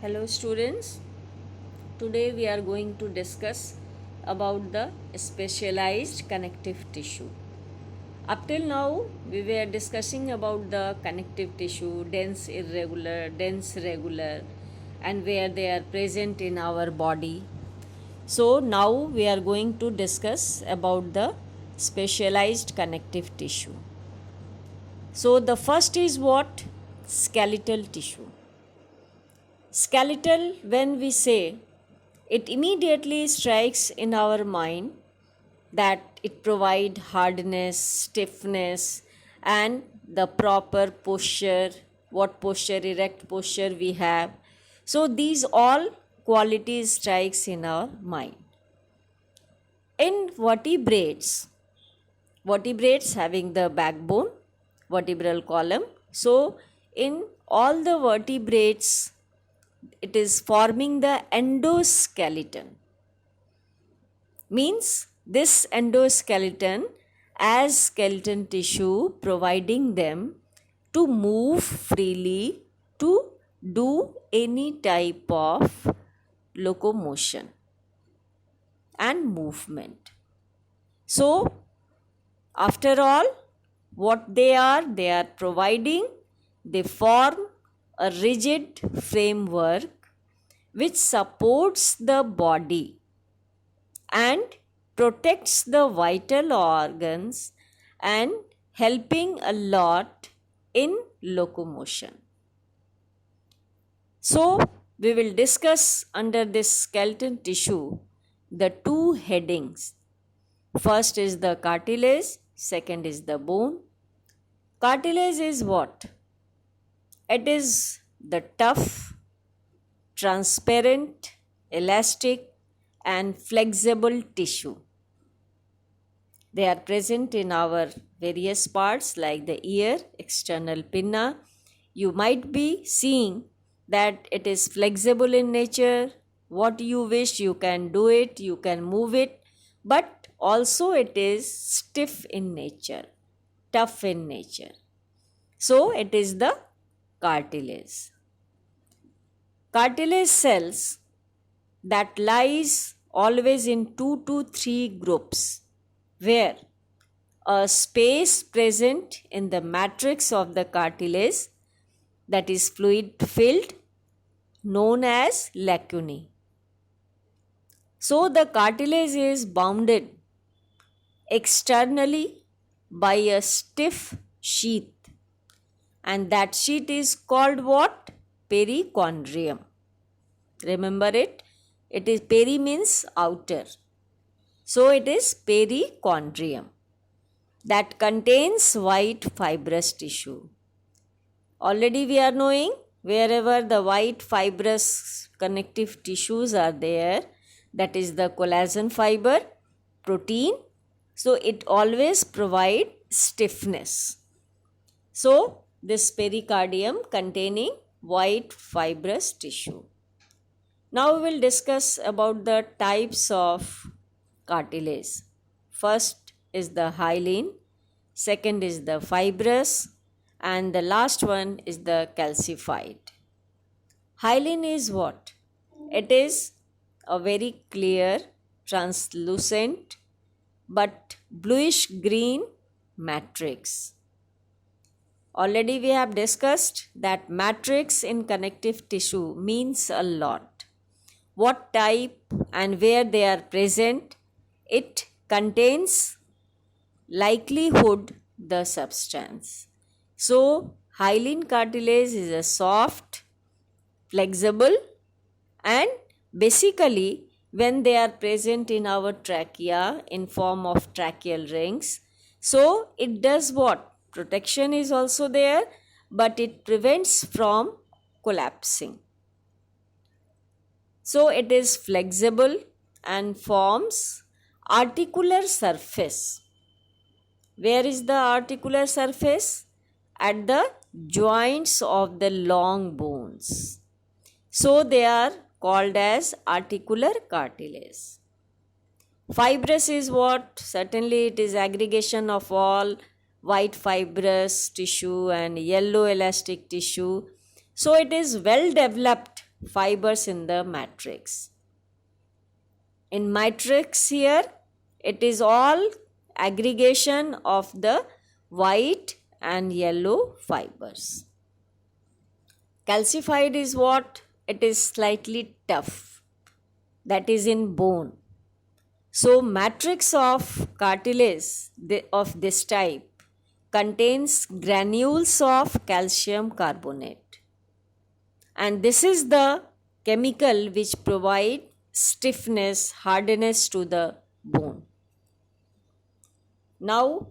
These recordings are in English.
Hello students, today we are going to discuss about the specialized connective tissue. Up till now we were discussing about the connective tissue, dense irregular, dense regular, and where they are present in our body. So now we are going to discuss about the specialized connective tissue. So the first is what? Skeletal tissue. Skeletal, when we say, it immediately strikes in our mind that it provides hardness, stiffness, and the proper posture, what posture, erect posture we have. So these all qualities strikes in our mind. In vertebrates having the backbone, vertebral column. So in all the vertebrates, it is forming the endoskeleton. Means this endoskeleton as skeleton tissue, providing them to move freely, to do any type of locomotion and movement. So after all, what they are providing, they form a rigid framework which supports the body and protects the vital organs and helping a lot in locomotion. So we will discuss under this skeleton tissue the two headings. First is the cartilage, second is the bone. Cartilage is what? It is the tough, transparent, elastic and flexible tissue. They are present in our various parts like the ear, external pinna. You might be seeing that it is flexible in nature. What you wish, you can do it, you can move it, but also it is stiff in nature, tough in nature. So it is the cartilage. Cartilage cells that lies always in 2 to 3 groups, where a space present in the matrix of the cartilage, that is fluid filled, known as lacunae. So the cartilage is bounded externally by a stiff sheath, and that sheath is called what? Perichondrium. Remember it? It is peri means outer. So it is perichondrium that contains white fibrous tissue. Already we are knowing wherever the white fibrous connective tissues are there, that is the collagen fiber, protein. So it always provides stiffness. So this pericardium containing white fibrous tissue. Now we will discuss about the types of cartilage. First is the hyaline, second is the fibrous, and the last one is the calcified. Hyaline is what? It is a very clear, translucent but bluish green matrix. Already we have discussed that matrix in connective tissue means a lot. What type and where they are present, it contains likelihood the substance. So hyaline cartilage is a soft, flexible, and basically when they are present in our trachea in form of tracheal rings, so it does what? Protection is also there, but it prevents from collapsing. So it is flexible and forms articular surface. Where is the articular surface? At the joints of the long bones. So they are called as articular cartilage. Fibrous is what? Certainly it is aggregation of all white fibrous tissue and yellow elastic tissue. So it is well developed fibers in the matrix. In matrix here, it is all aggregation of the white and yellow fibers. Calcified is what? It is slightly tough. That is in bone. So matrix of cartilage of this type contains granules of calcium carbonate. And this is the chemical which provide stiffness, hardness to the bone. Now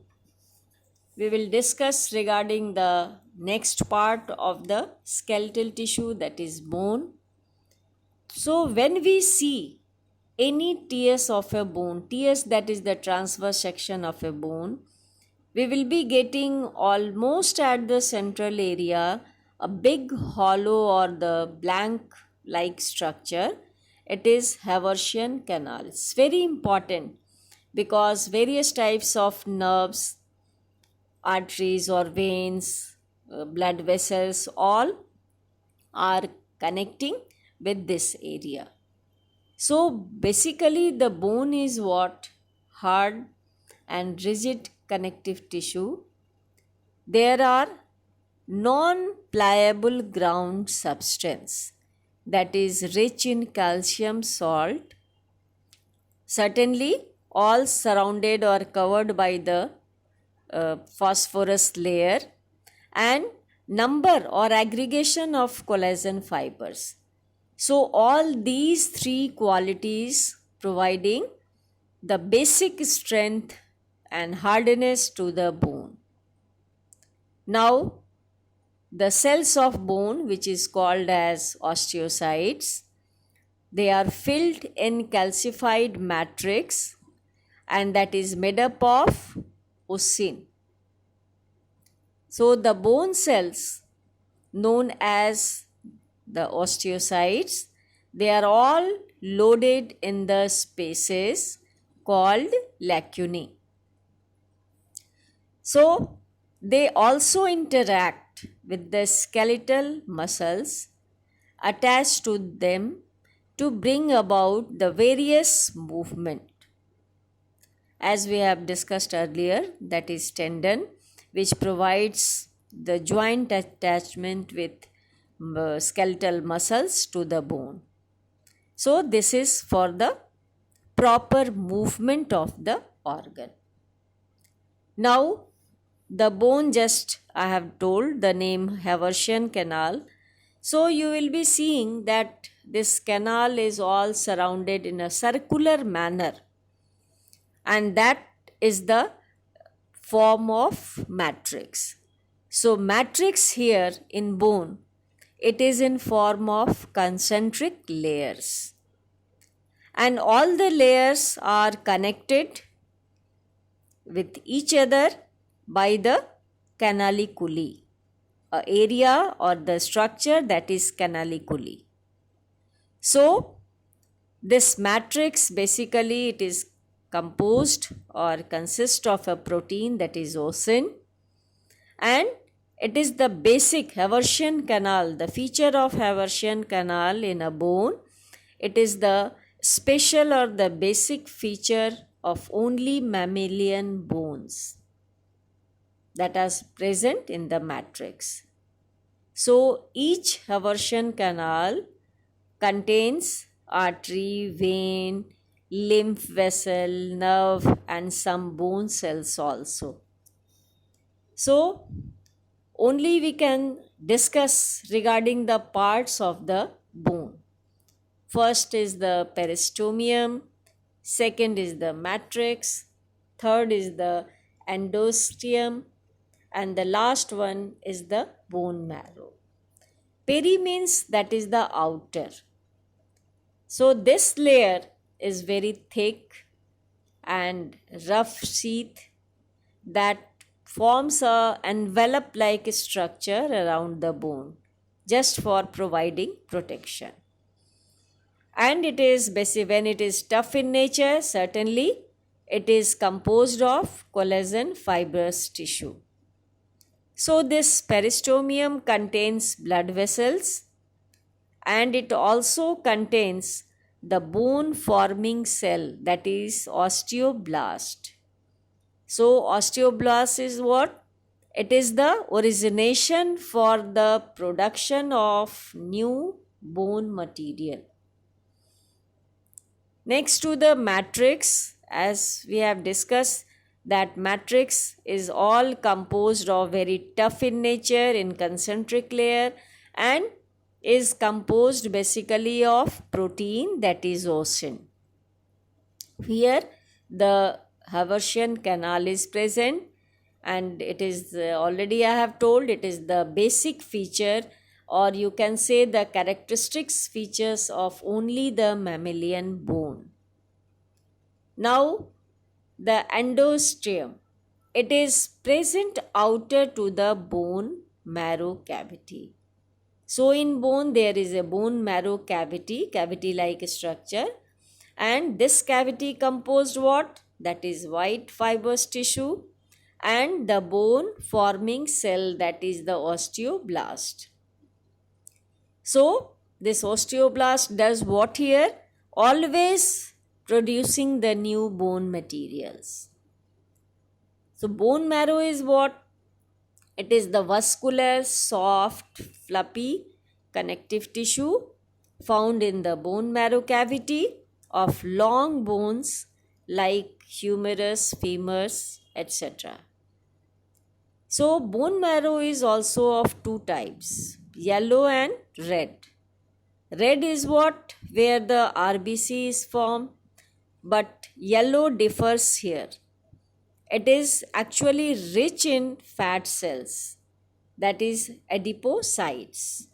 we will discuss regarding the next part of the skeletal tissue, that is bone. So when we see any tears of a bone, tears, that is the transverse section of a bone, we will be getting almost at the central area a big hollow or the blank like structure. It is Haversian canal. It's very important because various types of nerves, arteries or veins, blood vessels, all are connecting with this area. So basically the bone is what? Hard and rigid connective tissue. There are non-pliable ground substance that is rich in calcium salt, certainly all surrounded or covered by the phosphorus layer, and number or aggregation of collagen fibers. So all these three qualities providing the basic strength and hardness to the bone. Now the cells of bone, which is called as osteocytes, they are filled in calcified matrix, and that is made up of ossin. So the bone cells known as the osteocytes, they are all loaded in the spaces called lacunae. So they also interact with the skeletal muscles attached to them to bring about the various movement. As we have discussed earlier, that is tendon, which provides the joint attachment with skeletal muscles to the bone. So this is for the proper movement of the organ. Now the bone, just I have told the name Haversian canal. So you will be seeing that this canal is all surrounded in a circular manner, and that is the form of matrix. So matrix here in bone, it is in form of concentric layers, and all the layers are connected with each other by the canaliculi, a area or the structure that is canaliculi. So this matrix, basically it is composed or consists of a protein, that is ossin, and it is the basic Haversian canal, the feature of Haversian canal in a bone. It is the special or the basic feature of only mammalian bones that are present in the matrix. So each Haversian canal contains artery, vein, lymph vessel, nerve, and some bone cells also. So only we can discuss regarding the parts of the bone. First is the peristomium, second is the matrix, third is the endosteum, and the last one is the bone marrow. Peri means that is the outer. So this layer is very thick and rough sheath that forms a envelope like structure around the bone just for providing protection. And it is when it is tough in nature, certainly it is composed of collagen fibrous tissue. So this peristomium contains blood vessels, and it also contains the bone forming cell, that is osteoblast. So, osteoblast is what? It is the origination for the production of new bone material. Next to the matrix, as we have discussed, that matrix is all composed of very tough in nature in concentric layer and is composed basically of protein, that is osin. Here the Haversian canal is present, and it is already I have told it is the basic feature, or you can say the characteristics features of only the mammalian bone. Now the endosteum, it is present outer to the bone marrow cavity. So in bone there is a bone marrow cavity, cavity like structure, and this cavity composed what? That is white fibrous tissue and the bone forming cell, that is the osteoblast. So this osteoblast does what here? Always producing the new bone materials. So bone marrow is what? It is the vascular, soft, fluffy connective tissue found in the bone marrow cavity of long bones like humerus, femurs, etc. So bone marrow is also of two types, yellow and red. Red is what? Where the RBC is formed, but yellow differs here. It is actually rich in fat cells, that is adipocytes.